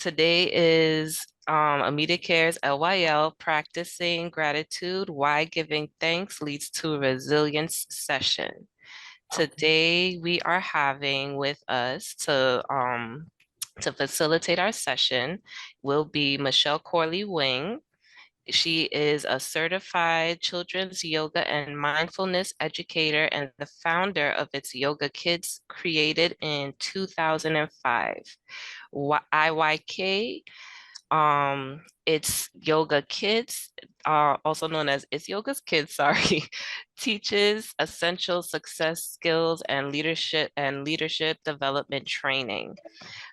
Today is Amida Cares LYL Practicing Gratitude, Why Giving Thanks Leads to Resilience session. Today we are having with us to facilitate our session will be Michelle Corley Wing. She is a certified children's yoga and mindfulness educator and the founder of its Yoga Kids created in 2005. IYK, it's Yoga Kids, also known as It's Yoga's Kids, sorry, teaches essential success skills and leadership development training.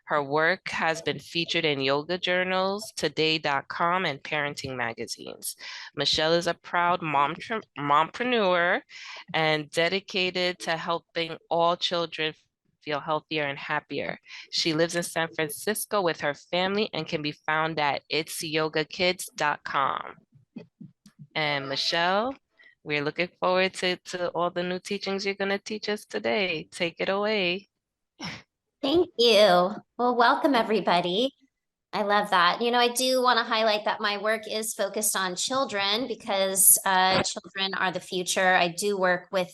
Her work has been featured in yoga journals, today.com, and parenting magazines. Michelle is a proud mompreneur and dedicated to helping all children feel healthier and happier. She lives in San Francisco with her family and can be found at it'syogakids.com. And Michelle, we're looking forward to all the new teachings you're going to teach us today. Take it away. Thank you. Well, welcome everybody. I love that. You know, I do want to highlight that my work is focused on children because children are the future. I do work with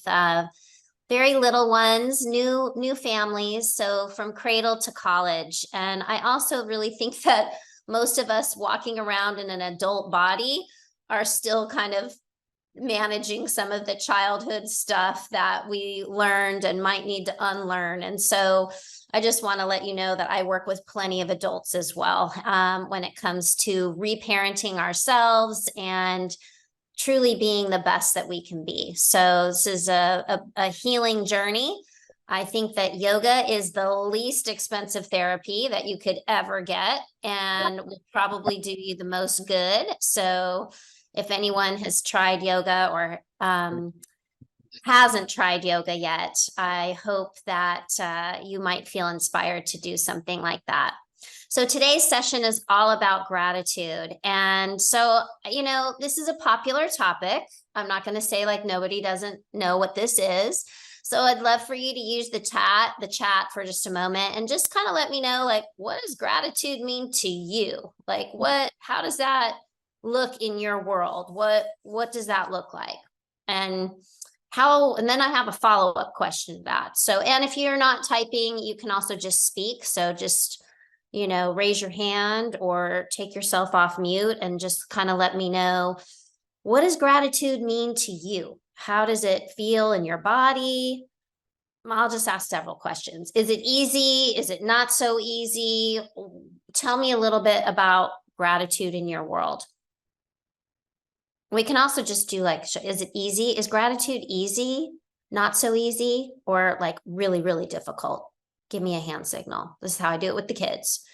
very little ones, new families, so from cradle to college. And I also really think that most of us walking around in an adult body are still kind of managing some of the childhood stuff that we learned and might need to unlearn. And so I just want to let you know that I work with plenty of adults as well when it comes to reparenting ourselves and truly being the best that we can be. So this is a healing journey. I think that yoga is the least expensive therapy that you could ever get and will probably do you the most good. So if anyone has tried yoga or hasn't tried yoga yet, I hope that you might feel inspired to do something like that. So today's session is all about gratitude. And so, you know, this is a popular topic. I'm not going to say like nobody doesn't know what this is. So I'd love for you to use the chat for just a moment and just kind of let me know, like, what does gratitude mean to you? Like how does that look in your world? What does that look like? And then I have a follow-up question to that. So, and if you're not typing, you can also just speak. So just, you know, raise your hand or take yourself off mute and just kind of let me know, what does gratitude mean to you? How does it feel in your body? I'll just ask several questions. Is it easy? Is it not so easy? Tell me a little bit about gratitude in your world. We can also just do like, is it easy? Is gratitude easy, not so easy, or like really, really difficult? Give me a hand signal. This is how I do it with the kids.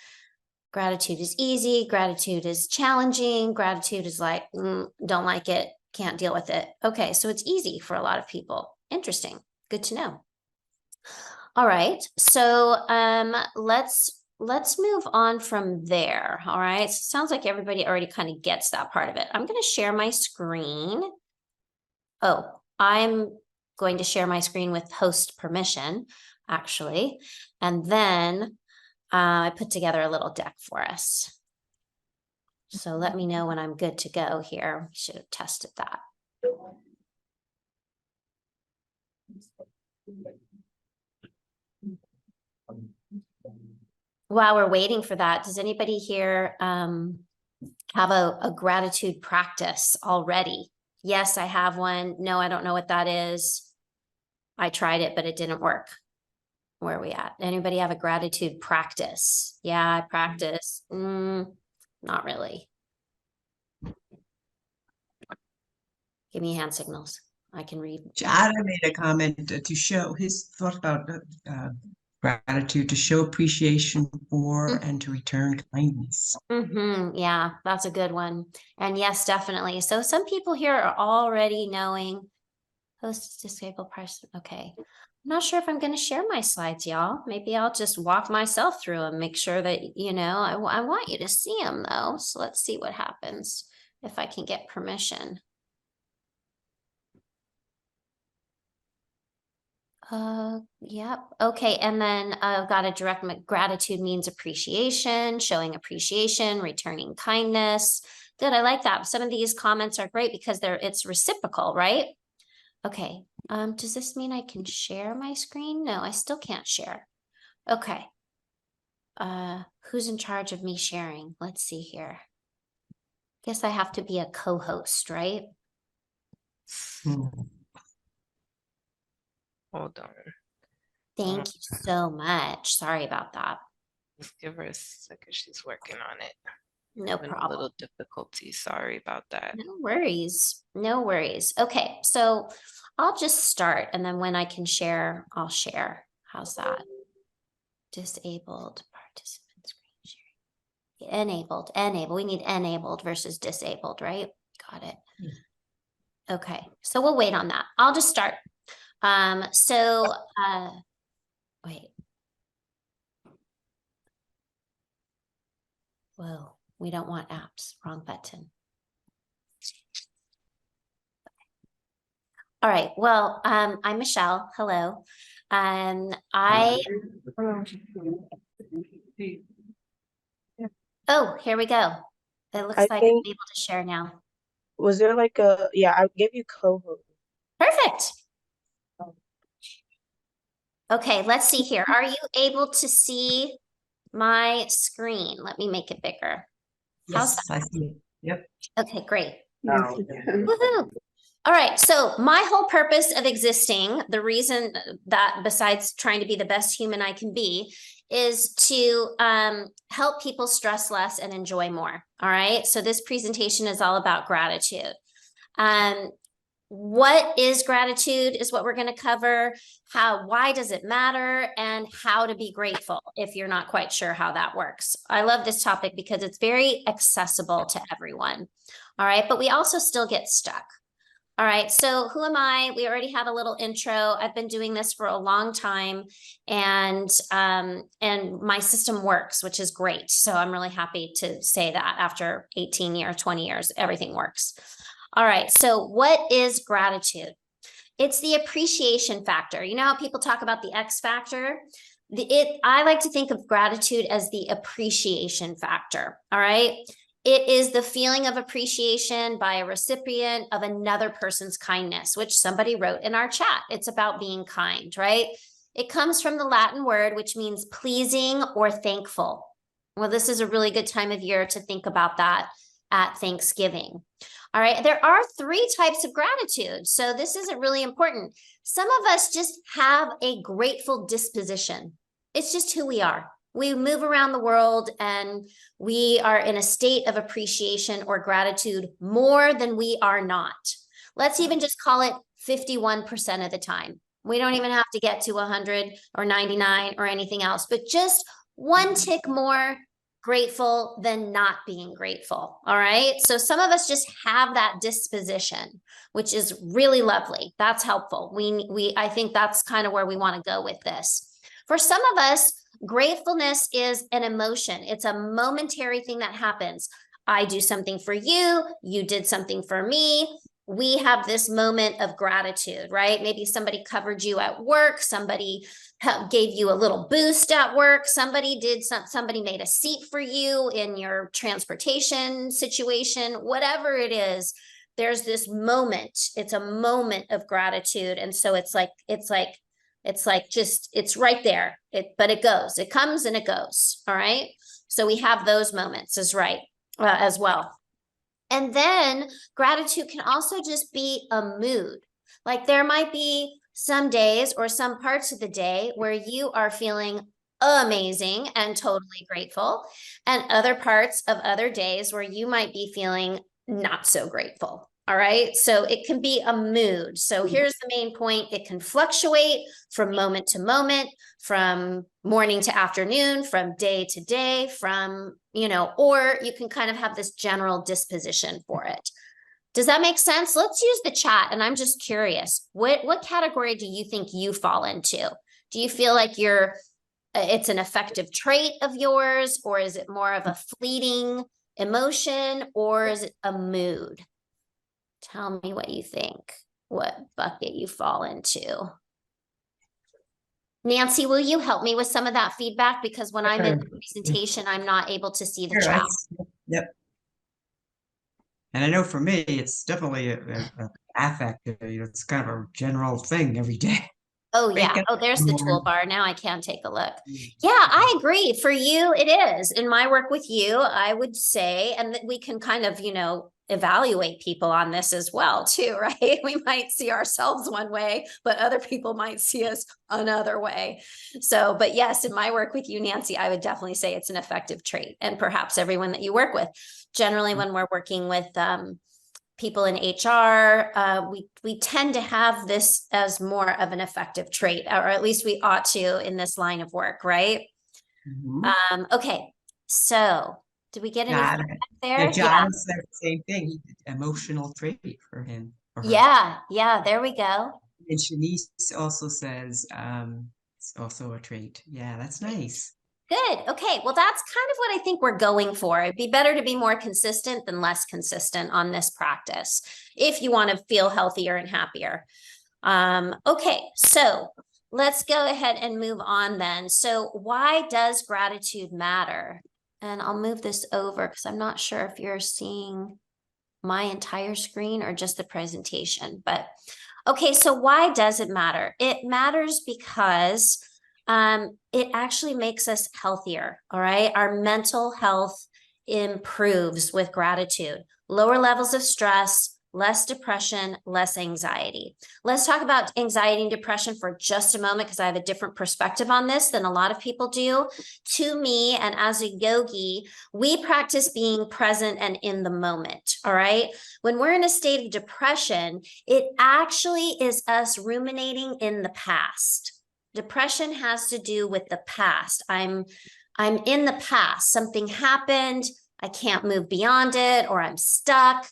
Gratitude is easy. Gratitude is challenging. Gratitude is like, don't like it, can't deal with it. Okay, so it's easy for a lot of people. Interesting. Good to know. All right, so let's move on from there. All right, so it sounds like everybody already kind of gets that part of it. I'm going to share my screen. Oh, I'm going to share my screen with host permission, actually. And then I put together a little deck for us. So let me know when I'm good to go here. We should have tested that. While we're waiting for that, does anybody here have a gratitude practice already? Yes, I have one. No, I don't know what that is. I tried it, but it didn't work. Where are we at? Anybody have a gratitude practice? Yeah, I practice. Not really. Give me hand signals. I can read. Adam made a comment to show his thought about gratitude, to show appreciation for and to return kindness. Yeah, that's a good one. And yes, definitely. So some people here are already knowing host disabled person. Okay. I'm not sure if I'm going to share my slides, y'all. Maybe I'll just walk myself through and make sure that, you know, I want you to see them though. So let's see what happens if I can get permission. Yep. Okay. And then I've got a direct gratitude means appreciation, showing appreciation, returning kindness. Good. I like that. Some of these comments are great because it's reciprocal, right? Okay. Does this mean I can share my screen? No, I still can't share. Okay. Who's in charge of me sharing? Let's see here. Guess I have to be a co-host, right? Hold on. Thank you so much. Sorry about that. Just give her a second. She's working on it. No Having a problem. little difficulty. Sorry about that. No worries. No worries. Okay, so I'll just start, and then when I can share, I'll share. How's that? Disabled participant screen sharing. Enabled. We need enabled versus disabled, right? Got it. Okay, so we'll wait on that. I'll just start. Wait. Whoa, we don't want apps. Wrong button. All right. Well, I'm Michelle. Hello. Oh, here we go. It looks I like I'm think, able to share now. was there like yeah, I gave you co-host. Perfect. Okay, let's see here. Are you able to see my screen? Let me make it bigger. How's Yes, I see it. Yep. Okay, great. Oh. Woohoo. All right, so my whole purpose of existing, the reason that besides trying to be the best human I can be, is to help people stress less and enjoy more. All right, so this presentation is all about gratitude. What is gratitude is what we're going to cover. Why does it matter, and how to be grateful if you're not quite sure how that works. I love this topic because it's very accessible to everyone. All right, but we also still get stuck. All right, so who am I? We already had a little intro. I've been doing this for a long time, and my system works, which is great. So I'm really happy to say that after 18 years, 20 years, everything works. All right, so what is gratitude? It's the appreciation factor. You know how people talk about the X factor? I like to think of gratitude as the appreciation factor. All right. It is the feeling of appreciation by a recipient of another person's kindness, which somebody wrote in our chat. It's about being kind, right? It comes from the Latin word, which means pleasing or thankful. Well, this is a really good time of year to think about that at Thanksgiving. All right, there are 3 types of gratitude. So this isn't really important. Some of us just have a grateful disposition. It's just who we are. We move around the world and we are in a state of appreciation or gratitude more than we are not. Let's even just call it 51% of the time. We don't even have to get to 100 or 99 or anything else, but just one tick more grateful than not being grateful. All right. So some of us just have that disposition, which is really lovely. That's helpful. I think that's kind of where we want to go with this. For some of us, gratefulness is an emotion. It's a momentary thing that happens. I do something for you. You did something for me. We have this moment of gratitude, right? Maybe somebody covered you at work. Somebody gave you a little boost at work. Somebody made a seat for you in your transportation situation, whatever it is. There's this moment. It's a moment of gratitude. And so it's right there. But it comes and it goes. All right. So we have those moments as well. And then gratitude can also just be a mood. Like there might be some days or some parts of the day where you are feeling amazing and totally grateful, and other parts of other days where you might be feeling not so grateful. All right. So it can be a mood. So here's the main point. It can fluctuate from moment to moment, from morning to afternoon, from day to day, or you can kind of have this general disposition for it. Does that make sense? Let's use the chat. And I'm just curious, what category do you think you fall into? Do you feel like it's an effective trait of yours, or is it more of a fleeting emotion, or is it a mood? Tell me what you think, what bucket you fall into. Nancy, will you help me with some of that feedback? Because when I'm in the Sure. presentation, I'm not able to see the Sure, chat. yep. And I know for me, it's definitely a affect. It's kind of a general thing every day. Oh, Wake yeah. up Oh, there's in the the morning. toolbar. Now I can take a look. Yeah, I agree. For you, it is. In my work with you, I would say, and that we can kind of, evaluate people on this as well, too, right? We might see ourselves one way, but other people might see us another way. So, but yes, in my work with you, Nancy, I would definitely say it's an effective trait, and perhaps everyone that you work with. Generally, when we're working with people in HR, we tend to have this as more of an effective trait, or at least we ought to in this line of work, right? Mhm. Okay, so did we get any Got feedback it. Yeah, there? Yeah, John said the same thing. Emotional trait for him or her. yeah, there we go. And Shanice also says it's also a trait. Yeah, that's nice. Good. Okay. Well, that's kind of what I think we're going for. It'd be better to be more consistent than less consistent on this practice if you want to feel healthier and happier. Okay, so let's go ahead and move on then. So why does gratitude matter? And I'll move this over because I'm not sure if you're seeing my entire screen or just the presentation, but okay, so why does it matter? It matters because it actually makes us healthier, all right? Our mental health improves with gratitude, lower levels of stress, less depression, less anxiety. Let's talk about anxiety and depression for just a moment because I have a different perspective on this than a lot of people do. To me, and as a yogi, we practice being present and in the moment, all right? When we're in a state of depression, it actually is us ruminating in the past. Depression has to do with the past. I'm in the past. Something happened. I can't move beyond it, or I'm stuck.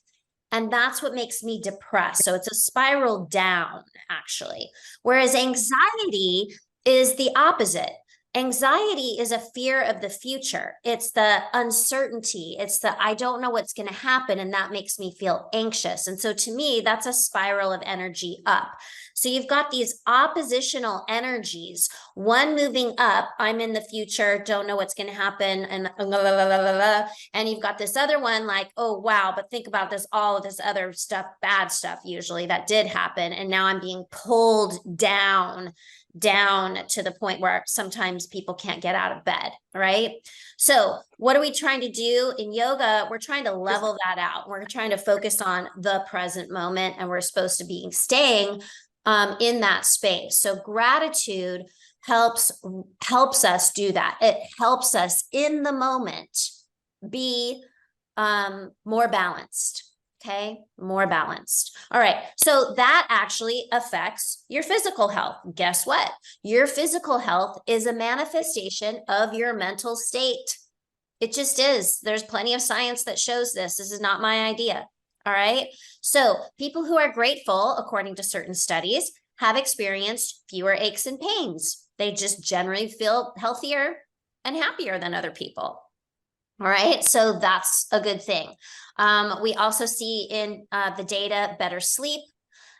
And that's what makes me depressed. So it's a spiral down, actually. Whereas anxiety is the opposite. Anxiety is a fear of the future. It's the uncertainty. It's the I don't know what's going to happen. And that makes me feel anxious. And so to me, that's a spiral of energy up. So you've got these oppositional energies, one moving up, I'm in the future, don't know what's going to happen, and and you've got this other one like, oh, wow, but think about this, all of this other stuff, bad stuff usually that did happen. And now I'm being pulled down to the point where sometimes people can't get out of bed, right? So what are we trying to do in yoga? We're trying to level that out. We're trying to focus on the present moment, and we're supposed to be staying in that space. So gratitude helps us do that. It helps us in the moment be more balanced. Okay, more balanced. All right, so that actually affects your physical health. Guess what? Your physical health is a manifestation of your mental state. It just is. There's plenty of science that shows this. This is not my idea. All right. So people who are grateful, according to certain studies, have experienced fewer aches and pains. They just generally feel healthier and happier than other people. All right, so that's a good thing. We also see in the data better sleep,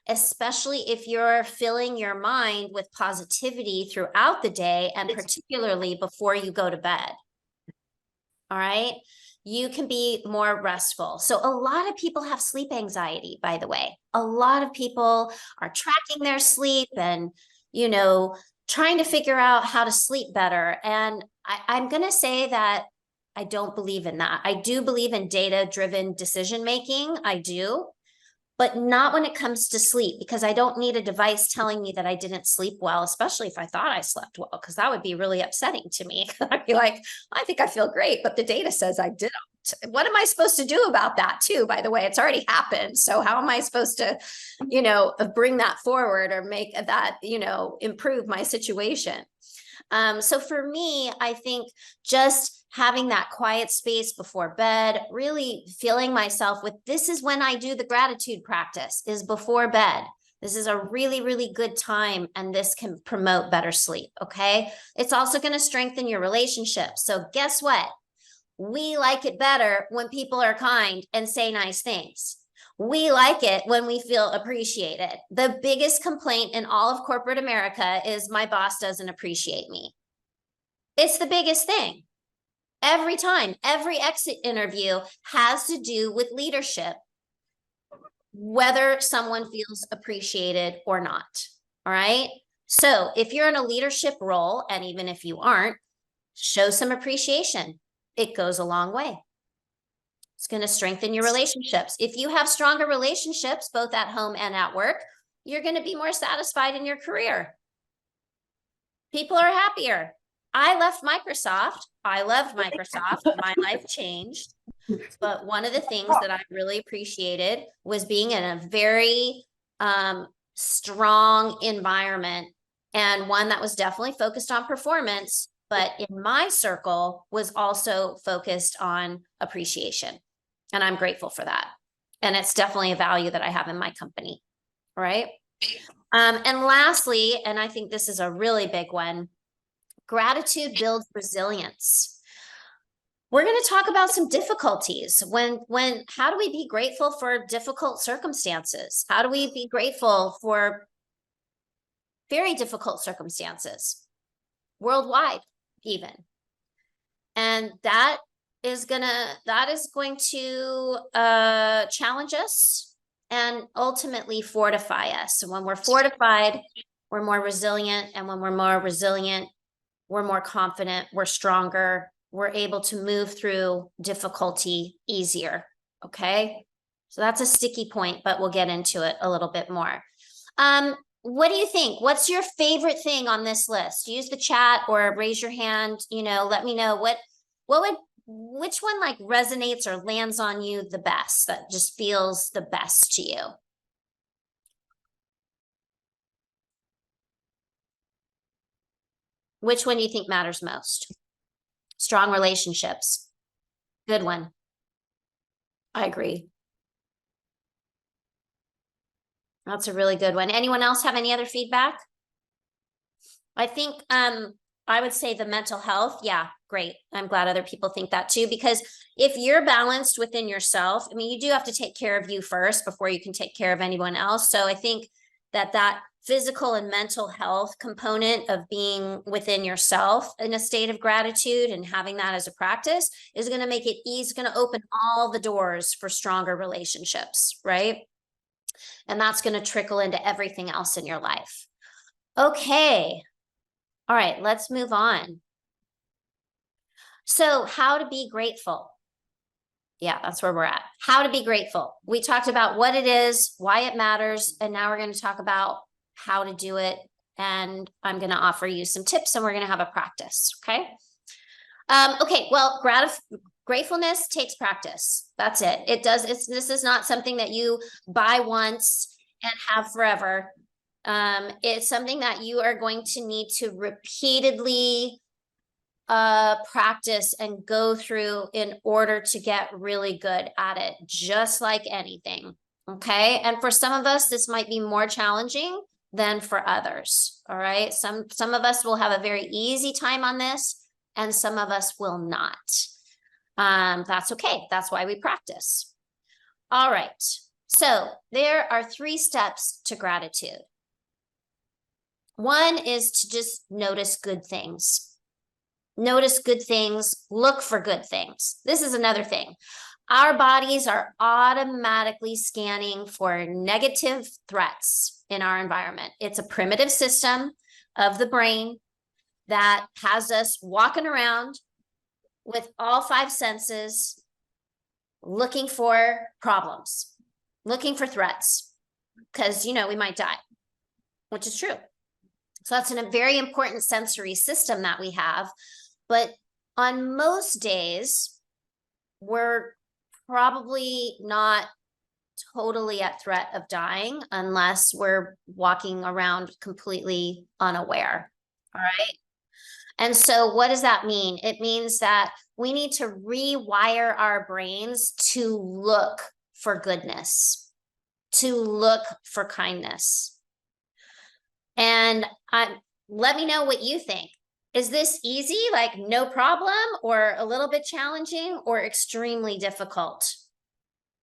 especially if you're filling your mind with positivity throughout the day and particularly before you go to bed. All right, you can be more restful. So a lot of people have sleep anxiety, by the way. A lot of people are tracking their sleep and, trying to figure out how to sleep better. And I'm going to say that I don't believe in that. I do believe in data-driven decision making. I do, but not when it comes to sleep, because I don't need a device telling me that I didn't sleep well, especially if I thought I slept well, because that would be really upsetting to me. I'd be like, I think I feel great, but the data says I didn't. What am I supposed to do about that too? By the way, it's already happened. So how am I supposed to, bring that forward or make that, improve my situation? So for me, I think just having that quiet space before bed, really feeling myself with this is when I do the gratitude practice is before bed. This is a really, really good time, and this can promote better sleep. Okay. It's also going to strengthen your relationship. So guess what? We like it better when people are kind and say nice things. We like it when we feel appreciated. The biggest complaint in all of corporate America is my boss doesn't appreciate me. It's the biggest thing. Every time, every exit interview has to do with leadership, whether someone feels appreciated or not. All right. So if you're in a leadership role, and even if you aren't, show some appreciation. It goes a long way. It's going to strengthen your relationships. If you have stronger relationships, both at home and at work, you're going to be more satisfied in your career. People are happier. I left Microsoft. I loved Microsoft. My life changed. But one of the things that I really appreciated was being in a very strong environment, and one that was definitely focused on performance, but in my circle was also focused on appreciation. And I'm grateful for that. And it's definitely a value that I have in my company, right? And lastly, and I think this is a really big one, gratitude builds resilience. We're going to talk about some difficulties. How do we be grateful for difficult circumstances? How do we be grateful for very difficult circumstances, worldwide even? And that is going to challenge us and ultimately fortify us. So when we're fortified, we're more resilient. And when we're more resilient, we're more confident, we're stronger, we're able to move through difficulty easier. Okay. So that's a sticky point, but we'll get into it a little bit more. What do you think? What's your favorite thing on this list? Use the chat or raise your hand, let me know which one like resonates or lands on you the best, that just feels the best to you. Which one do you think matters most? Strong relationships. Good one. I agree. That's a really good one. Anyone else have any other feedback? I think I would say the mental health. Yeah, great. I'm glad other people think that too, because if you're balanced within yourself, I mean, you do have to take care of you first before you can take care of anyone else. So I think that physical and mental health component of being within yourself in a state of gratitude and having that as a practice is going to make it easy, going to open all the doors for stronger relationships, right? And that's going to trickle into everything else in your life. Okay. All right, let's move on. So how to be grateful. Yeah, that's where we're at. How to be grateful. We talked about what it is, why it matters, and now we're going to talk about how to do it. And I'm going to offer you some tips, and we're going to have a practice. Okay. Okay. Well, gratefulness takes practice. That's it. It does. This is not something that you buy once and have forever. It's something that you are going to need to repeatedly practice and go through in order to get really good at it, just like anything. Okay. And for some of us, this might be more challenging than for others. All right. Some of us will have a very easy time on this, and some of us will not. That's okay. That's why we practice. All right. So there are 3 steps to gratitude. One is to just notice good things. Notice good things, look for good things. This is another thing. Our bodies are automatically scanning for negative threats in our environment. It's a primitive system of the brain that has us walking around with all 5 senses, looking for problems, looking for threats, because, we might die, which is true. So that's a very important sensory system that we have. But on most days, we're probably not totally at threat of dying unless we're walking around completely unaware. All right. And so what does that mean? It means that we need to rewire our brains to look for goodness, to look for kindness. And let me know what you think. Is this easy, like no problem, or a little bit challenging, or extremely difficult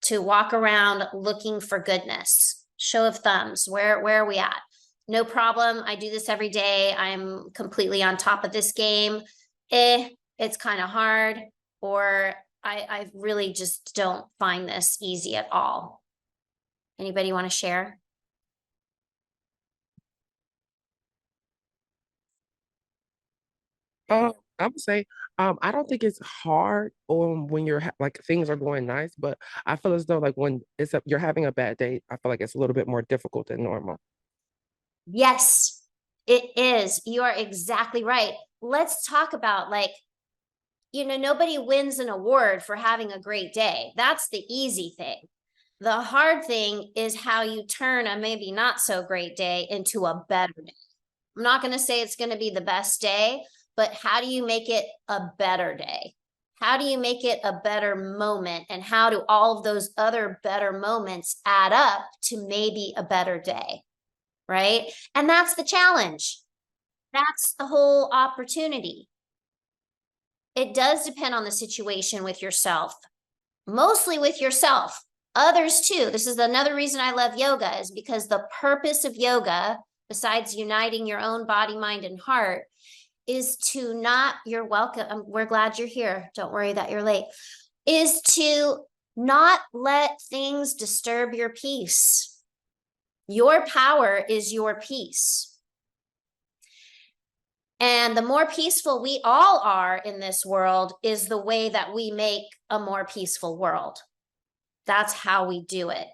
to walk around looking for goodness. Show of thumbs. Where are we at? No problem. I do this every day. I'm completely on top of this game. It's kind of hard, or I really just don't find this easy at all. Anybody want to share? I would say, I don't think it's hard when you're like things are going nice, but I feel as though like when you're having a bad day, I feel like it's a little bit more difficult than normal. Yes, it is. You are exactly right. Let's talk about like, nobody wins an award for having a great day. That's the easy thing. The hard thing is how you turn a maybe not so great day into a better day. I'm not going to say it's going to be the best day, but how do you make it a better day? How do you make it a better moment? And how do all of those other better moments add up to maybe a better day? Right? And that's the challenge. That's the whole opportunity. It does depend on the situation with yourself, mostly with yourself. Others too. This is another reason I love yoga, is because the purpose of yoga, besides uniting your own body, mind, and heart, is to not, you're welcome. We're glad you're here. Don't worry that you're late. Is to not let things disturb your peace. Your power is your peace. And the more peaceful we all are in this world is the way that we make a more peaceful world. That's how we do it.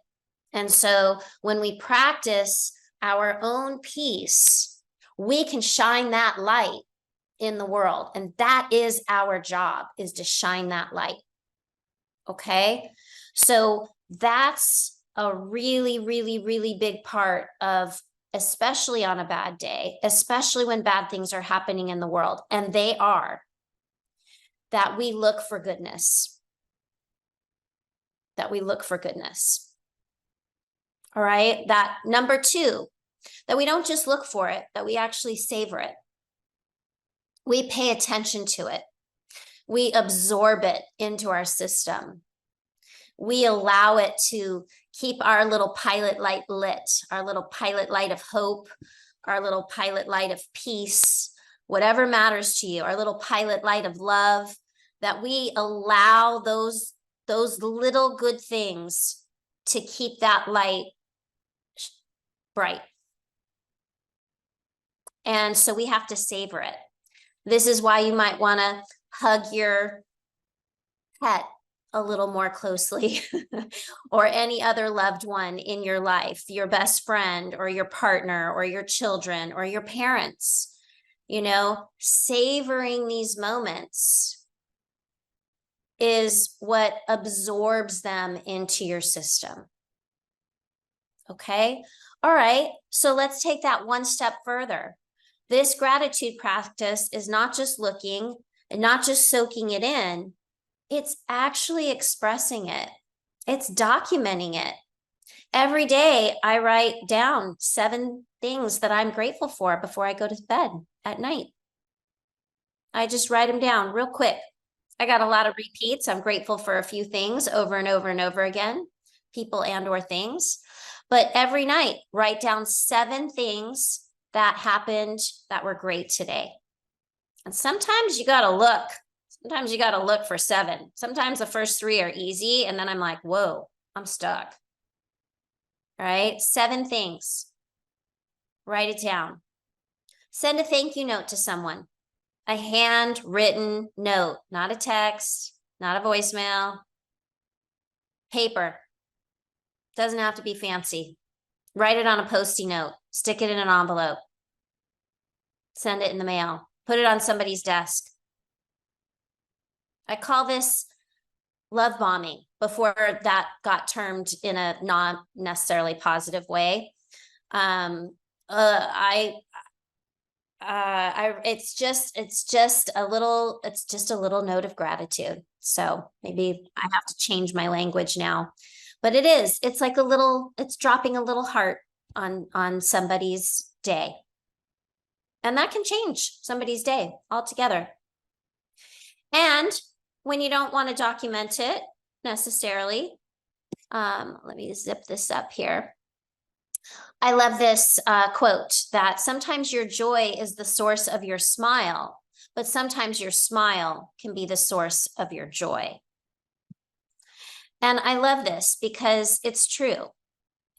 And so when we practice our own peace, we can shine that light in the world. And that is our job, is to shine that light. Okay. So that's a really, really, really big part of, especially on a bad day, especially when bad things are happening in the world, and they are, that we look for goodness. That we look for goodness. All right. That number 2, that we don't just look for it, that we actually savor it. We pay attention to it. We absorb it into our system. We allow it to keep our little pilot light lit, our little pilot light of hope, our little pilot light of peace, whatever matters to you, our little pilot light of love, that we allow those little good things to keep that light bright. And so we have to savor it. This is why you might want to hug your pet a little more closely or any other loved one in your life, your best friend or your partner or your children or your parents. Savoring these moments is what absorbs them into your system. Okay. All right. So let's take that one step further. This gratitude practice is not just looking and not just soaking it in. It's actually expressing it. It's documenting it. Every day I write down 7 things that I'm grateful for before I go to bed at night. I just write them down real quick. I got a lot of repeats. I'm grateful for a few things over and over and over again, people and or things. But every night, write down 7 things that happened that were great today. And sometimes you got to look. Sometimes you got to look for 7. Sometimes the first 3 are easy. And then I'm like, whoa, I'm stuck. All right. 7 things. Write it down. Send a thank you note to someone. A handwritten note, not a text, not a voicemail. Paper. Doesn't have to be fancy. Write it on a Post-it note. Stick it in an envelope. Send it in the mail. Put it on somebody's desk. I call this love bombing before that got termed in a not necessarily positive way. It's just a little note of gratitude. So maybe I have to change my language now, but it's like it's dropping a little heart on somebody's day. And that can change somebody's day altogether. And when you don't want to document it necessarily, Let me zip this up here. I love this quote that sometimes your joy is the source of your smile, but sometimes your smile can be the source of your joy. And I love this because it's true.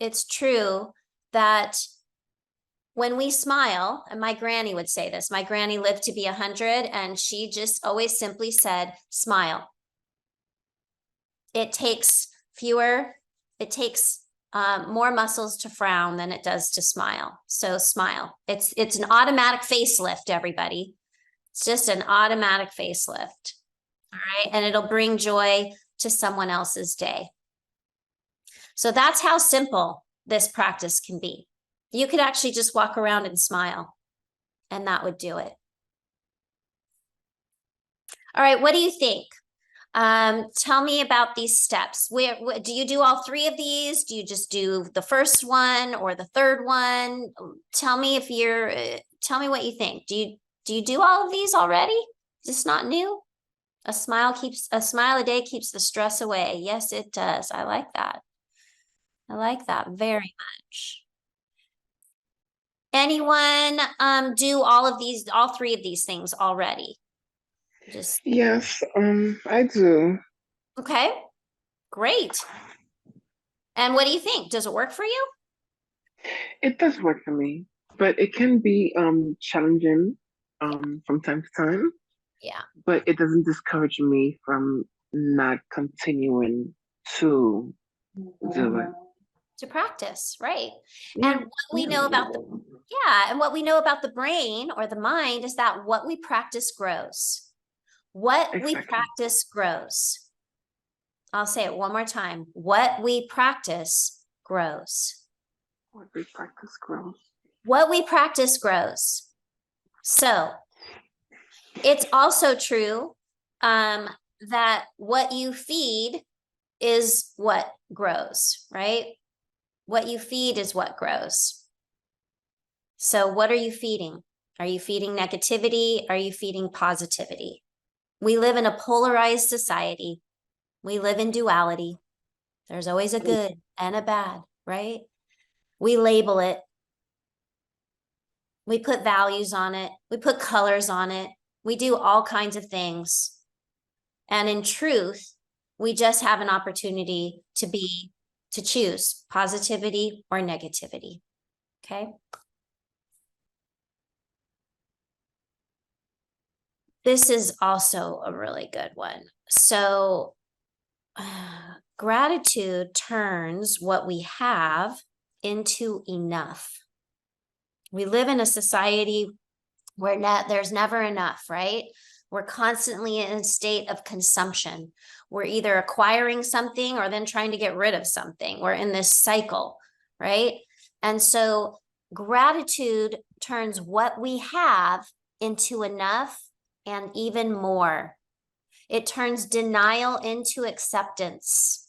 It's true that when we smile, and my granny would say this, my granny lived to be 100, and she just always simply said, smile. It takes more muscles to frown than it does to smile. So smile. It's an automatic facelift, everybody. It's just an automatic facelift. All right. And it'll bring joy to someone else's day. So that's how simple this practice can be. You could actually just walk around and smile, and that would do it. All right. What do you think? Tell me about these steps. Do you do all 3 of these? Do you just do the first one or the third one? Tell me tell me what you think. Do you do all of these already? Is this not new? A smile a day keeps the stress away. Yes, it does. I like that. I like that very much. Anyone do all 3 of these things already? Yes, I do. Okay, great. And what do you think? Does it work for you? It does work for me, but it can be challenging from time to time. Yeah. But it doesn't discourage me from not continuing to do it. To practice, right? Yeah. And what we know about the brain or the mind is that what we practice grows. What we Exactly. practice grows. I'll say it one more time. What we practice grows. What we practice grows. What we practice grows. So it's also true that what you feed is what grows, right? What you feed is what grows. So what are you feeding? Are you feeding negativity? Are you feeding positivity? We live in a polarized society. We live in duality. There's always a good and a bad, right? We label it. We put values on it. We put colors on it. We do all kinds of things. And in truth, we just have an opportunity to choose positivity or negativity. Okay. This is also a really good one. So gratitude turns what we have into enough. We live in a society where there's never enough, right? We're constantly in a state of consumption. We're either acquiring something or then trying to get rid of something. We're in this cycle, right? And so gratitude turns what we have into enough and even more. It turns denial into acceptance.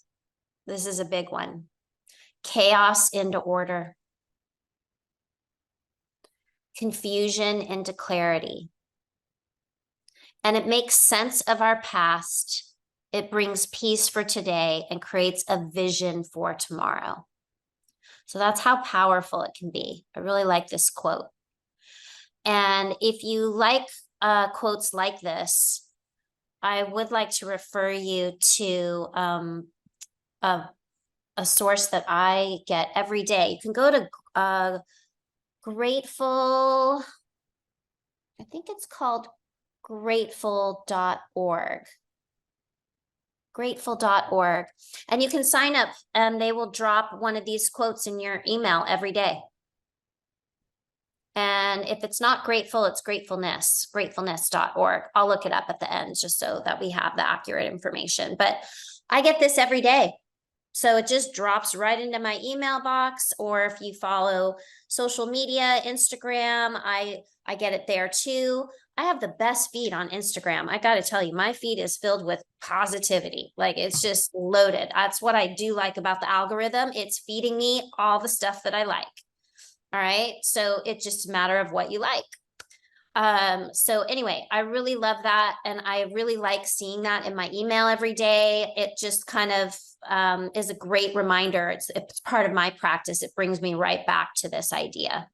This is a big one. Chaos into order. Confusion into clarity. And it makes sense of our past. It brings peace for today and creates a vision for tomorrow. So that's how powerful it can be. I really like this quote. And if you like quotes like this, I would like to refer you to a source that I get every day. You can go to Grateful, I think it's called grateful.org. Grateful.org. And you can sign up and they will drop one of these quotes in your email every day. And if it's not grateful, it's gratefulness, gratefulness.org. I'll look it up at the end just so that we have the accurate information. But I get this every day. So it just drops right into my email box, or if you follow social media, Instagram, I get it there too. I have the best feed on Instagram. I got to tell you, my feed is filled with positivity. Like it's just loaded. That's what I do like about the algorithm. It's feeding me all the stuff that I like. All right. So it's just a matter of what you like. So anyway, I really love that. And I really like seeing that in my email every day. It just kind of is a great reminder. It's part of my practice. It brings me right back to this idea.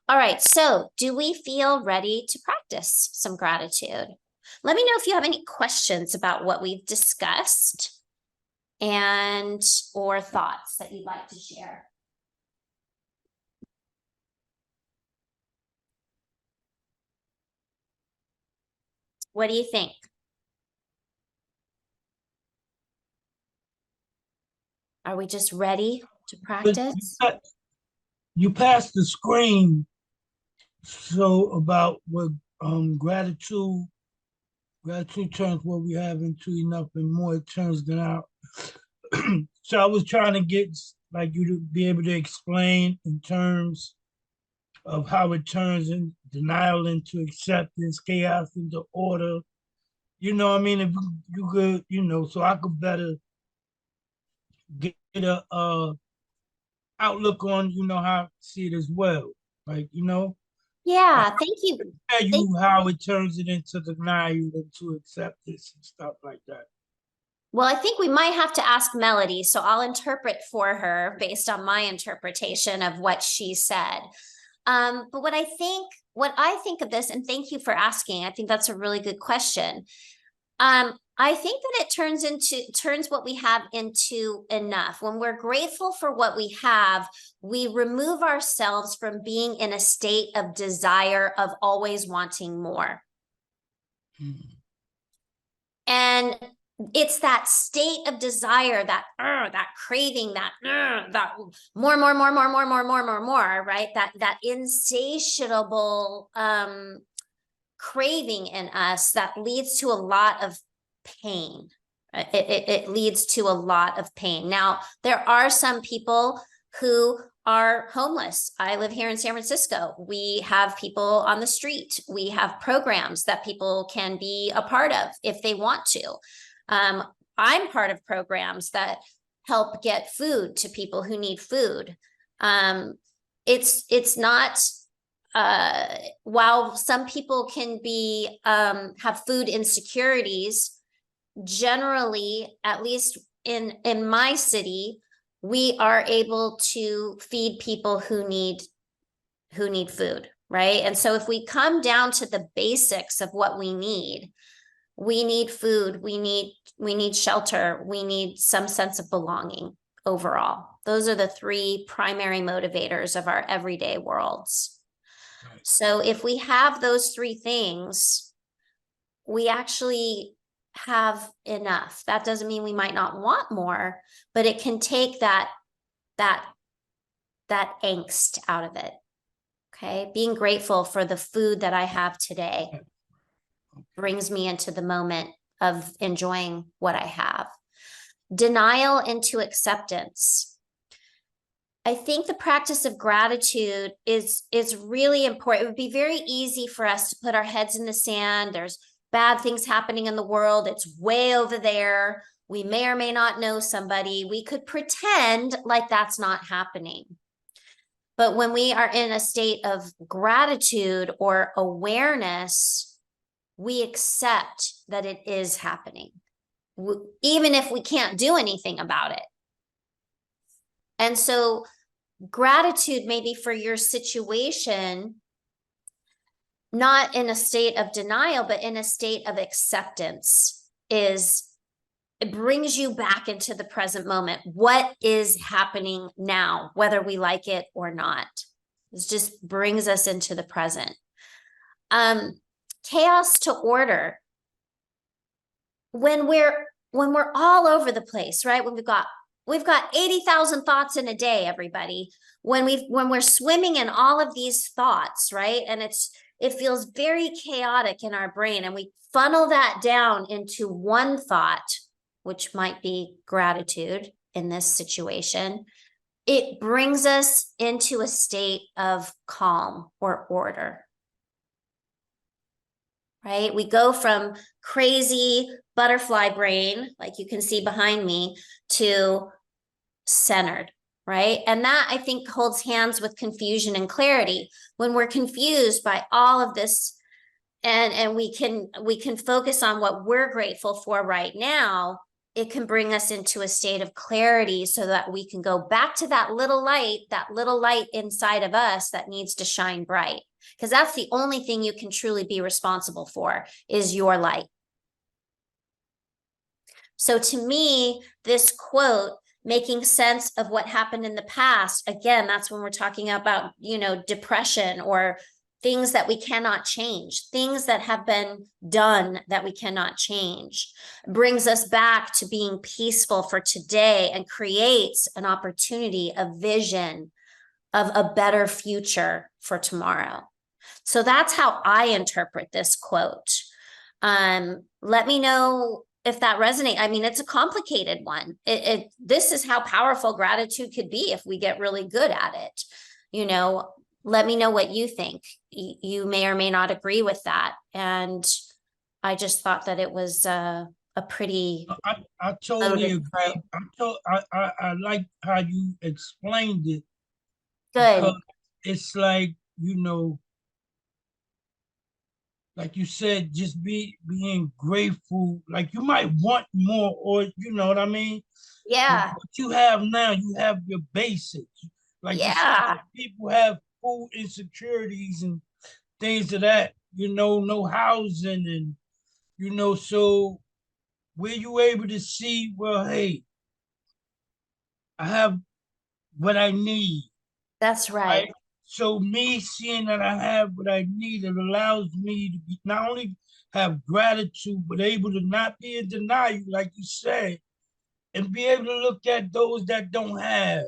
All right, so do we feel ready to practice some gratitude? Let me know if you have any questions about what we've discussed and or thoughts that you'd like to share. What do you think? Are we just ready to practice? You passed the screen, so about what gratitude turns what we have into enough and more it turns than out. So I was trying to get like you to be able to explain in terms of how it turns in denial into acceptance, chaos into order. You know, I mean, if you could, so I could better get a outlook on, how I see it as well. Like, Yeah, thank you. tell you how it turns it into denial, into acceptance and stuff like that. Well, I think we might have to ask Melody, so I'll interpret for her based on my interpretation of what she said. But what I think of this, and thank you for asking, I think that's a really good question. I think that it turns what we have into enough. When we're grateful for what we have, we remove ourselves from being in a state of desire of always wanting more. And it's that state of desire, that craving, that more, right? That insatiable craving in us that leads to a lot of pain. It leads to a lot of pain. Now, there are some people who are homeless. I live here in San Francisco. We have people on the street. We have programs that people can be a part of if they want to. I'm part of programs that help get food to people who need food. It's not, while some people can be, have food insecurities, generally, at least in my city, we are able to feed people who need food, right? And so if we come down to the basics of what we need food, we need shelter, we need some sense of belonging overall. Those are the three primary motivators of our everyday worlds. Right. So if we have those three things, we actually have enough. That doesn't mean we might not want more, but it can take that angst out of it. Okay. Being grateful for the food that I have today brings me into the moment of enjoying what I have. Denial into acceptance. I think the practice of gratitude is really important. It would be very easy for us to put our heads in the sand. There's bad things happening in the world. It's way over there. We may or may not know somebody. We could pretend like that's not happening. But when we are in a state of gratitude or awareness, we accept that it is happening, even if we can't do anything about it. And so gratitude maybe for your situation, not in a state of denial, but in a state of acceptance, it brings you back into the present moment. What is happening now, whether we like it or not? It just brings us into the present. Chaos to order. When we're all over the place, right? When we've got 80,000 thoughts in a day, everybody. When we're swimming in all of these thoughts, right? And it feels very chaotic in our brain, and we funnel that down into one thought, which might be gratitude in this situation. It brings us into a state of calm or order, right? We go from crazy butterfly brain, like you can see behind me, to centered, right? And that, I think, holds hands with confusion and clarity. When we're confused by all of this, and we can focus on what we're grateful for right now, it can bring us into a state of clarity so that we can go back to that little light inside of us that needs to shine bright. Because that's the only thing you can truly be responsible for, is your light. So to me, this quote, making sense of what happened in the past, again, that's when we're talking about, depression or things that we cannot change, things that have been done that we cannot change, brings us back to being peaceful for today and creates an opportunity, a vision of a better future for tomorrow. So that's how I interpret this quote. Let me know if that resonates. I mean, it's a complicated one. This is how powerful gratitude could be if we get really good at it. Let me know what you think. You may or may not agree with that. And I just thought that it was a pretty I totally agree. I like how you explained it, good. because it's like, like you said, just being grateful. Like, you might want more, or you know what I mean? Yeah. But what you have now, you have your basics. Like you Yeah. said, people have food insecurities and things of that, no housing, and so were you able to see, well, hey, I have what I need, That's right. right? So me seeing that I have what I need, it allows me to be, not only have gratitude, but able to not be in denial, like you said, and be able to look at those that don't have.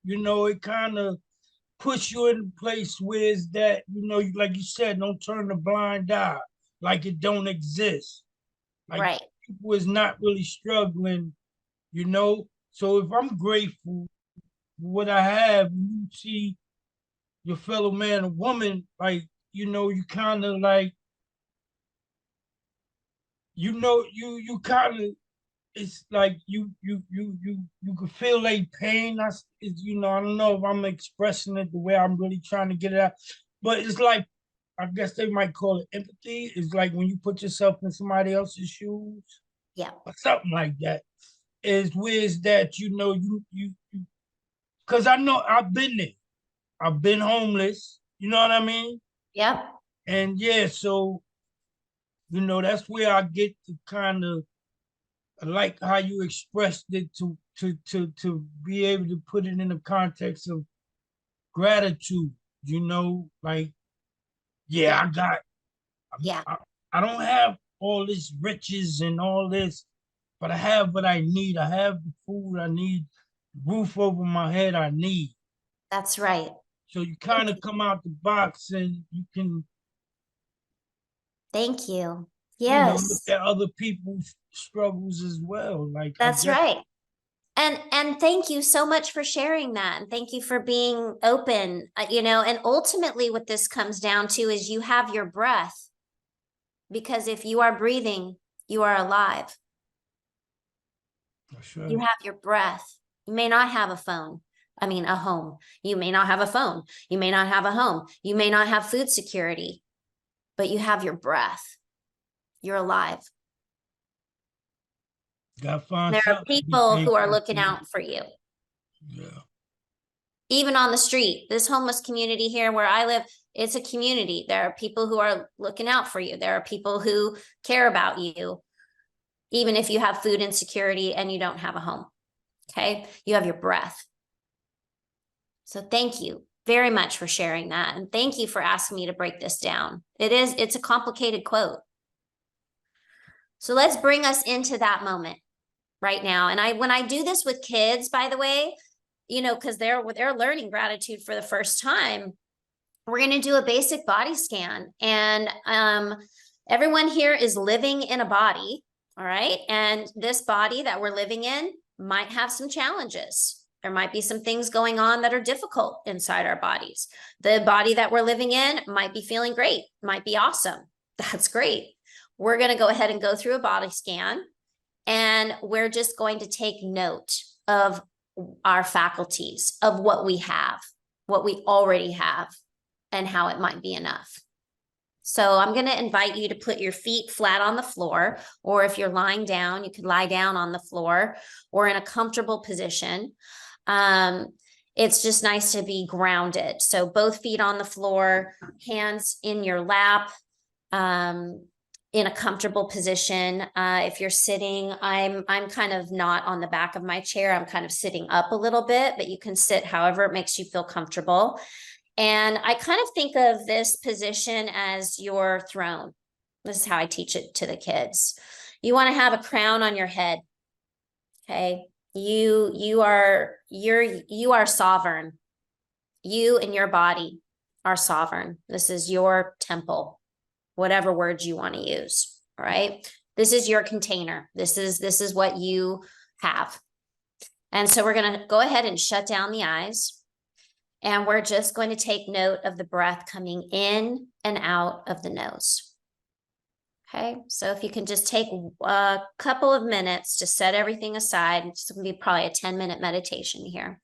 It kind of push you in a place where it's that, like you said, don't turn a blind eye, like it don't exist. Like, Right. people is not really struggling, you know. So if I'm grateful for what I have, you see your fellow man or woman, like, you kind of like, you kind of, it's like you can feel like pain. I don't know if I'm expressing it the way I'm really trying to get it out, but it's like, I guess they might call it empathy. It's like when you put yourself in somebody else's shoes, Yeah. or something like that. Is where is that, because I know I've been there. I've been homeless. You know what I mean? Yep. And yeah, so that's where I get to kind of, I like how you expressed it, to be able to put it in the context of gratitude. Like, yeah, Yeah. I don't have all this riches and all this, but I have what I need. I have the food I need, roof over my head I need. That's right. So you kind of come out the box and you can, Thank you. look Yes, at other people's struggles as well. Like, I that's guess, right. And thank you so much for sharing that. And thank you for being open. And ultimately what this comes down to is you have your breath, because if you are breathing, you are alive. that's You right. have your breath. You may not have a phone. I mean, a home. You may not have a phone. You may not have a home. You may not have food security, but you have your breath. You're alive. Gotta find There are something to be people who are thankful looking for. out for you. Yeah. Even on the street, this homeless community here where I live, it's a community. There are people who are looking out for you. There are people who care about you, even if you have food insecurity and you don't have a home. Okay. You have your breath. So thank you very much for sharing that. And thank you for asking me to break this down. It's a complicated quote. So let's bring us into that moment right now. And when I do this with kids, by the way, because they're learning gratitude for the first time, we're going to do a basic body scan. And everyone here is living in a body. All right. And this body that we're living in might have some challenges. There might be some things going on that are difficult inside our bodies. The body that we're living in might be feeling great, might be awesome. That's great. We're going to go ahead and go through a body scan, and we're just going to take note of our faculties of what we have, what we already have, and how it might be enough. So I'm going to invite you to put your feet flat on the floor, or if you're lying down, you could lie down on the floor or in a comfortable position. It's just nice to be grounded. So both feet on the floor, hands in your lap, in a comfortable position. If you're sitting, I'm kind of not on the back of my chair. I'm kind of sitting up a little bit, but you can sit however it makes you feel comfortable. And I kind of think of this position as your throne. This is how I teach it to the kids. You want to have a crown on your head. Okay. You are sovereign. You and your body are sovereign. This is your temple, whatever words you want to use. All right. This is your container. This is what you have. And so we're going to go ahead and shut down the eyes. And we're just going to take note of the breath coming in and out of the nose. Okay, so if you can just take a couple of minutes to set everything aside, it's going to be probably a 10-minute meditation here.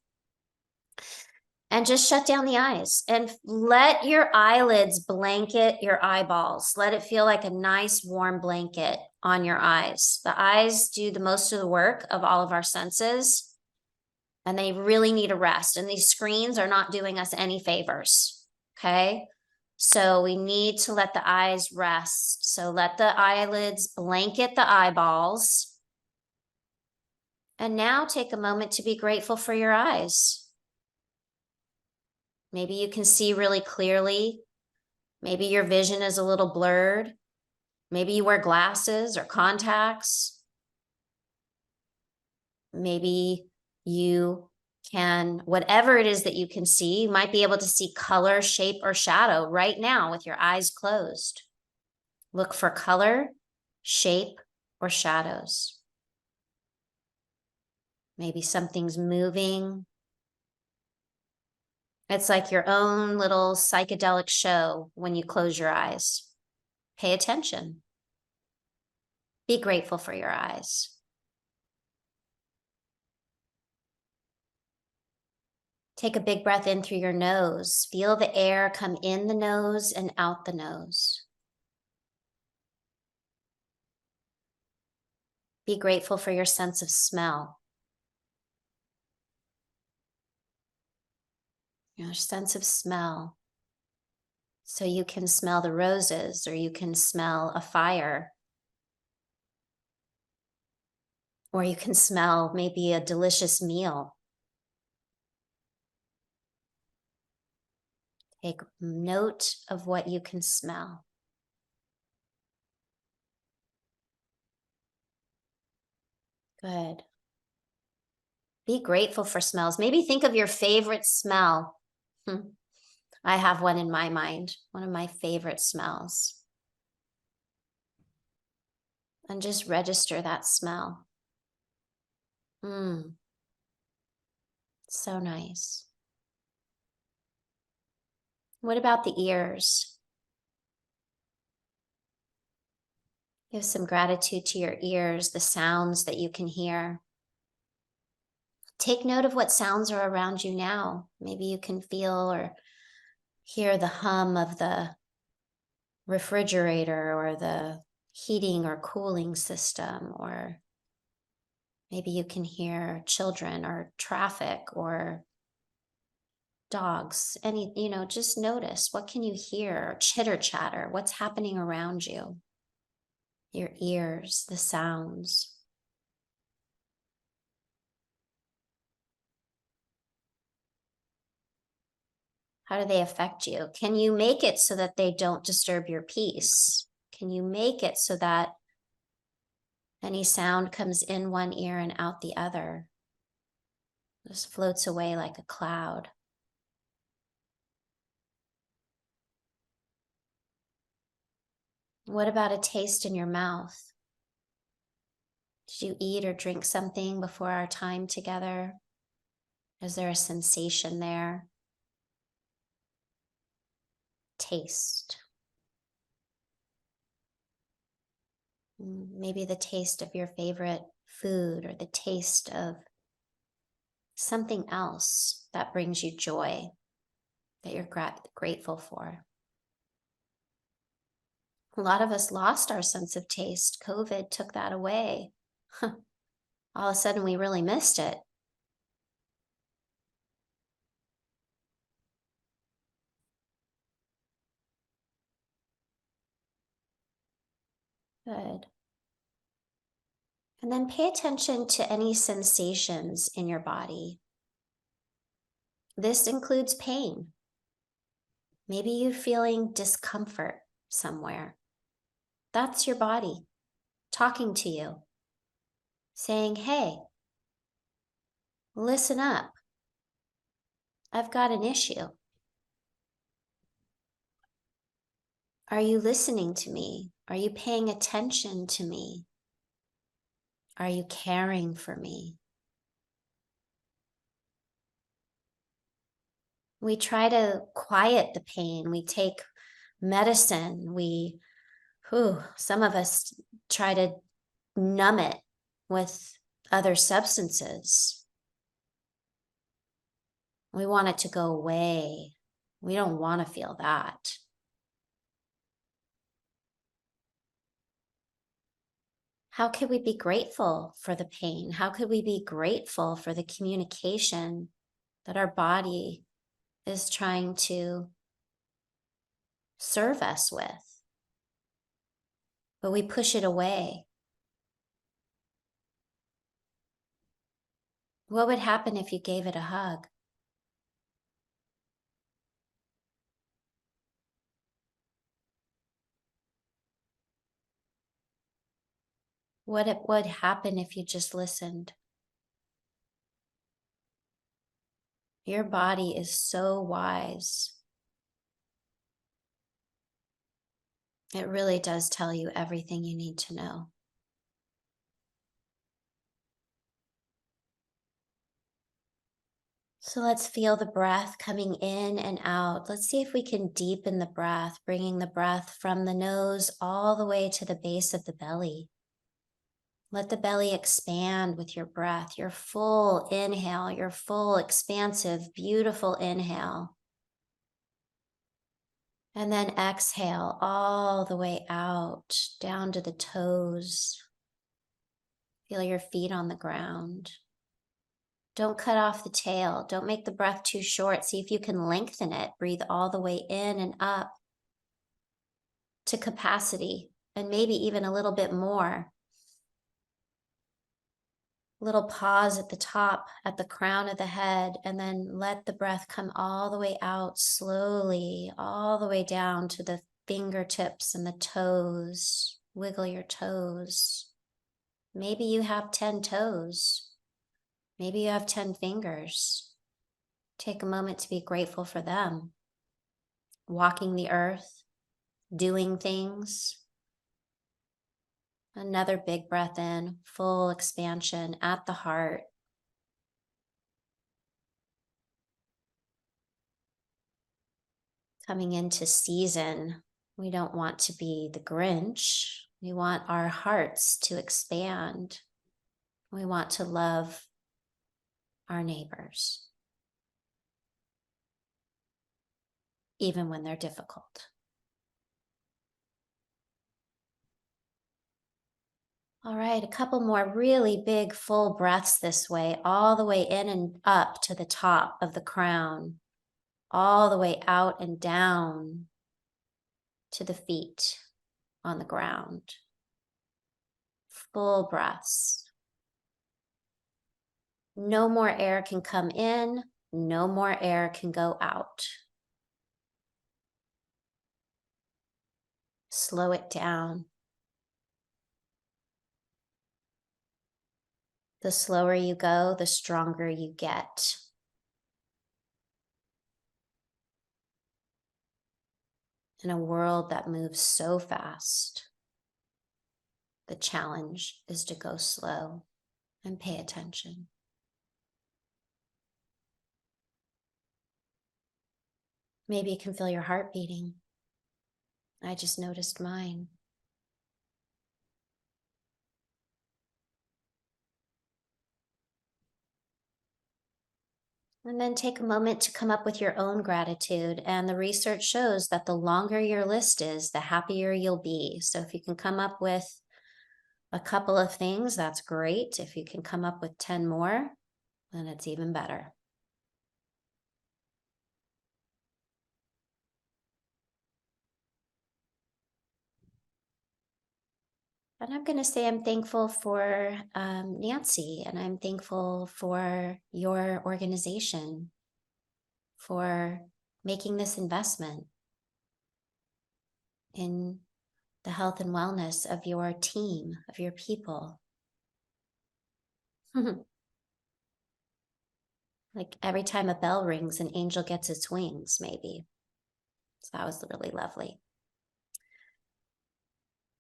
And just shut down the eyes and let your eyelids blanket your eyeballs. Let it feel like a nice warm blanket on your eyes. The eyes do the most of the work of all of our senses. And they really need a rest. And these screens are not doing us any favors, okay? So we need to let the eyes rest. So let the eyelids blanket the eyeballs. And now take a moment to be grateful for your eyes. Maybe you can see really clearly. Maybe your vision is a little blurred. Maybe you wear glasses or contacts. Maybe you can, whatever it is that you can see, you might be able to see color, shape, or shadow right now with your eyes closed. Look for color, shape, or shadows. Maybe something's moving. It's like your own little psychedelic show when you close your eyes. Pay attention. Be grateful for your eyes. Take a big breath in through your nose. Feel the air come in the nose and out the nose. Be grateful for your sense of smell. Your sense of smell. So you can smell the roses, or you can smell a fire. Or you can smell maybe a delicious meal. Take note of what you can smell. Good. Be grateful for smells. Maybe think of your favorite smell. I have one in my mind, one of my favorite smells. And just register that smell. So nice. What about the ears? Give some gratitude to your ears, the sounds that you can hear. Take note of what sounds are around you now. Maybe you can feel or hear the hum of the refrigerator or the heating or cooling system, or maybe you can hear children or traffic or dogs. Just notice, what can you hear? Chitter chatter, what's happening around you? Your ears, the sounds. How do they affect you? Can you make it so that they don't disturb your peace? Can you make it so that any sound comes in one ear and out the other? Just floats away like a cloud. What about a taste in your mouth? Did you eat or drink something before our time together? Is there a sensation there? Taste. Maybe the taste of your favorite food, or the taste of something else that brings you joy, that you're grateful for. A lot of us lost our sense of taste. COVID took that away. All of a sudden, we really missed it. Good. And then pay attention to any sensations in your body. This includes pain. Maybe you're feeling discomfort somewhere. That's your body talking to you, saying, hey, listen up. I've got an issue. Are you listening to me? Are you paying attention to me? Are you caring for me? We try to quiet the pain. We take medicine. Some of us try to numb it with other substances. We want it to go away. We don't want to feel that. How could we be grateful for the pain? How could we be grateful for the communication that our body is trying to serve us with? But we push it away. What would happen if you gave it a hug? What would happen if you just listened? Your body is so wise. It really does tell you everything you need to know. So let's feel the breath coming in and out. Let's see if we can deepen the breath, bringing the breath from the nose all the way to the base of the belly. Let the belly expand with your breath, your full inhale, your full expansive, beautiful inhale. And then exhale all the way out, down to the toes. Feel your feet on the ground. Don't cut off the tail. Don't make the breath too short. See if you can lengthen it. Breathe all the way in and up to capacity, and maybe even a little bit more. Little pause at the top, at the crown of the head, and then let the breath come all the way out slowly, all the way down to the fingertips and the toes. Wiggle your toes. Maybe you have 10 toes. Maybe you have 10 fingers. Take a moment to be grateful for them. Walking the earth, doing things. Another big breath in, full expansion at the heart. Coming into season, we don't want to be the Grinch. We want our hearts to expand. We want to love our neighbors, even when they're difficult. All right, a couple more really big full breaths this way, all the way in and up to the top of the crown, all the way out and down to the feet on the ground. Full breaths. No more air can come in, no more air can go out. Slow it down. The slower you go, the stronger you get. In a world that moves so fast, the challenge is to go slow and pay attention. Maybe you can feel your heart beating. I just noticed mine. And then take a moment to come up with your own gratitude. And the research shows that the longer your list is, the happier you'll be. So if you can come up with a couple of things, that's great. If you can come up with 10 more, then it's even better. And I'm going to say I'm thankful for Nancy, and I'm thankful for your organization for making this investment in the health and wellness of your team, of your people. Like every time a bell rings, an angel gets its wings, maybe. So that was really lovely.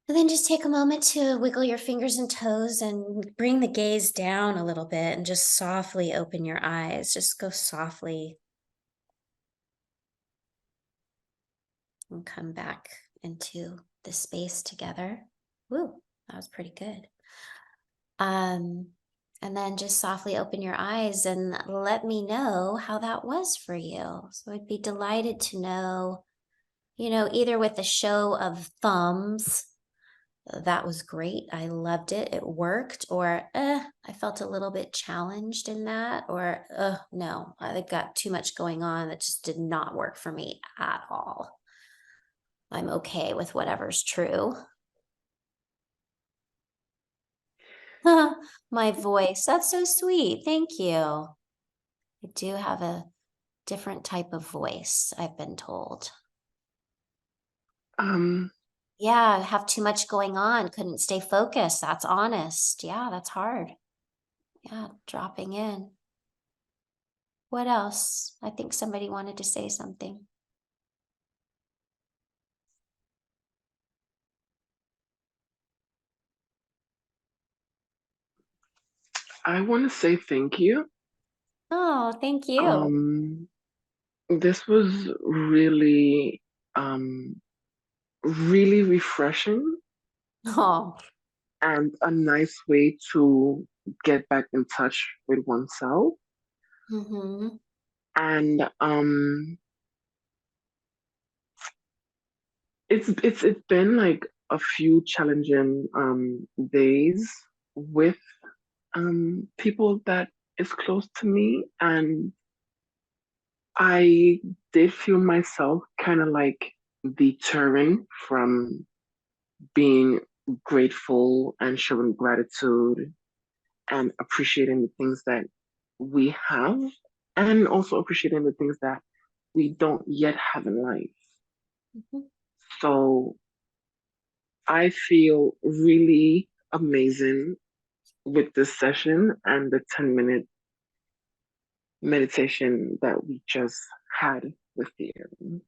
And then just take a moment to wiggle your fingers and toes and bring the gaze down a little bit and just softly open your eyes. Just go softly and come back into the space together. Woo, that was pretty good. And then just softly open your eyes and let me know how that was for you. So I'd be delighted to know, either with a show of thumbs, that was great, I loved it, it worked, or I felt a little bit challenged in that, or no, I've got too much going on that just did not work for me at all. I'm okay with whatever's true. My voice, that's so sweet. Thank you. I do have a different type of voice, I've been told. Yeah, I have too much going on, couldn't stay focused. That's honest. Yeah, that's hard. Yeah, dropping in. What else? I think somebody wanted to say something. I want to say thank you. Oh, thank you. This was really, really refreshing Oh, and a nice way to get back in touch with oneself. mm-hmm. And it's been like a few challenging days with people that is close to me, and I did feel myself kind of like deterring from being grateful and showing gratitude and appreciating the things that we have, and also appreciating the things that we don't yet have in life. Mm-hmm. So I feel really amazing with this session and the 10-minute meditation that we just had with you.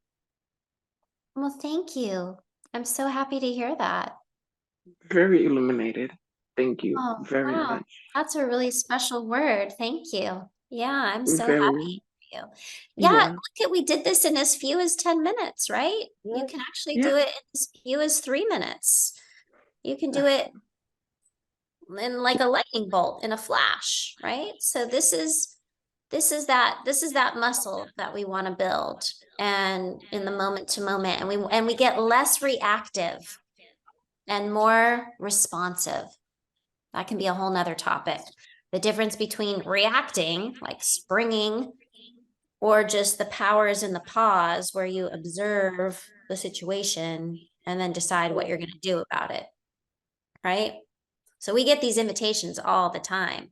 Well, thank you. I'm so happy to hear that. Very illuminated. Thank you Oh, very wow. much. That's a really special word. Thank you. Yeah, I'm so Very, happy for you. Yeah, yeah, look at, we did this in as few as 10 minutes, right? You Yeah. can actually yeah. do it in as few as 3 minutes. You can do it in like a lightning bolt, in a flash, right? So this is that muscle that we want to build, and in the moment to moment, and we get less reactive and more responsive. That can be a whole nother topic. The difference between reacting, like springing, or just the power is in the pause, where you observe the situation and then decide what you're going to do about it, right? So we get these invitations all the time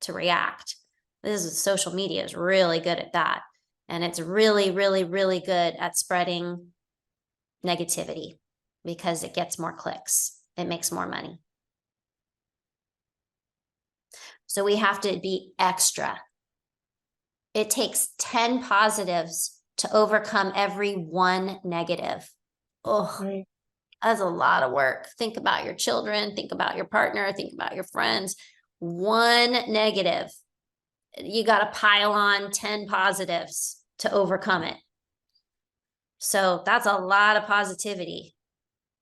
to react. Social media is really good at that. And it's really, really, really good at spreading negativity because it gets more clicks. It makes more money. So we have to be extra. It takes 10 positives to overcome every one negative. Oh, Right. that's a lot of work. Think about your children, think about your partner, think about your friends. One negative, you got to pile on 10 positives to overcome it. So that's a lot of positivity,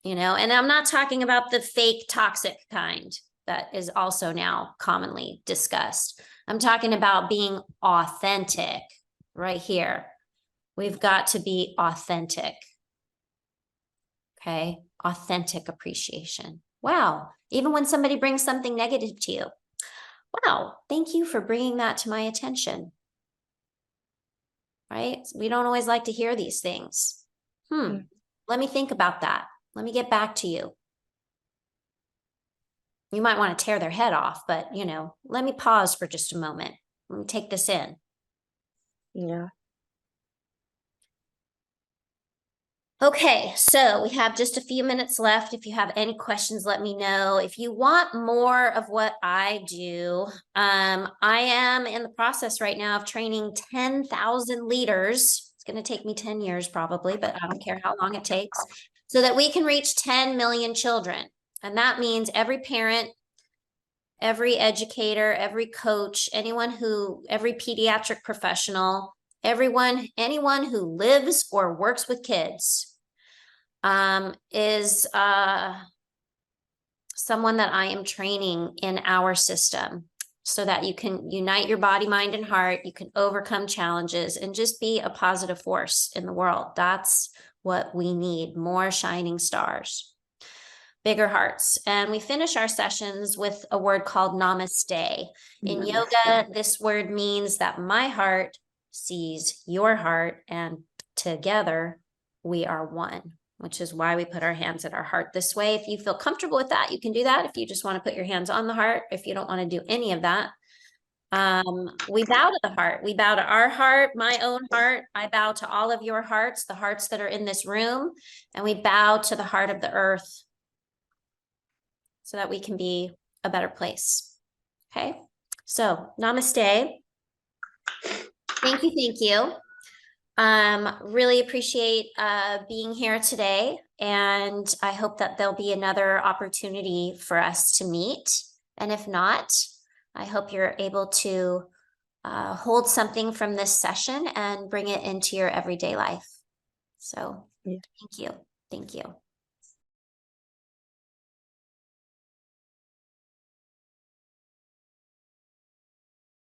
and I'm not talking about the fake toxic kind that is also now commonly discussed. I'm talking about being authentic right here. We've got to be authentic. Okay, authentic appreciation. Wow, even when somebody brings something negative to you. Wow, thank you for bringing that to my attention. Right? We don't always like to hear these things. Let me think about that. Let me get back to you. You might want to tear their head off, but you know, let me pause for just a moment. Let me take this in. Yeah. Okay, so we have just a few minutes left. If you have any questions, let me know. If you want more of what I do, I am in the process right now of training 10,000 leaders. It's going to take me 10 years probably, but I don't care how long it takes, so that we can reach 10 million children. And that means every parent, every educator, every coach, every pediatric professional, anyone who lives or works with kids is someone that I am training in our system, so that you can unite your body, mind, and heart. You can overcome challenges and just be a positive force in the world. That's what we need, more shining stars, bigger hearts. And we finish our sessions with a word called namaste. In yoga, this word means that my heart sees your heart, and together we are one, which is why we put our hands at our heart this way. If you feel comfortable with that, you can do that. If you just want to put your hands on the heart, if you don't want to do any of that, we bow to the heart. We bow to our heart, my own heart. I bow to all of your hearts, the hearts that are in this room, and we bow to the heart of the earth, so that we can be a better place. Okay, so namaste. Thank you, thank you. Really appreciate being here today, and I hope that there'll be another opportunity for us to meet. And if not, I hope you're able to hold something from this session and bring it into your everyday life. So Yeah. thank you. Thank you.